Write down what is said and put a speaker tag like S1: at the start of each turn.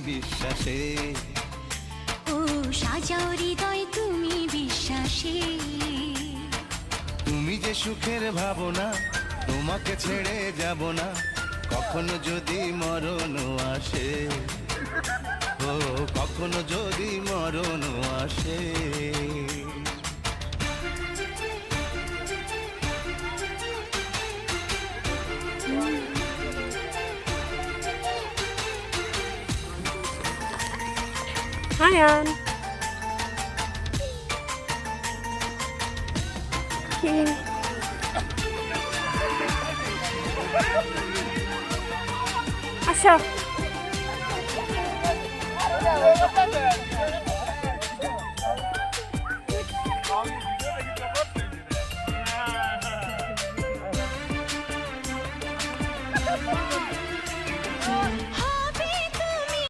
S1: বিশ্বাসে।
S2: ও সাজাও হৃদয় তুমি বিশ্বাসে।
S1: তুমি যে সুখের ভাবনা, তোমাকে ছেড়ে যাব না কখনো যদি মরণ আসে। ও কখনো যদি মরণ আসে।
S3: Ayan. Asya.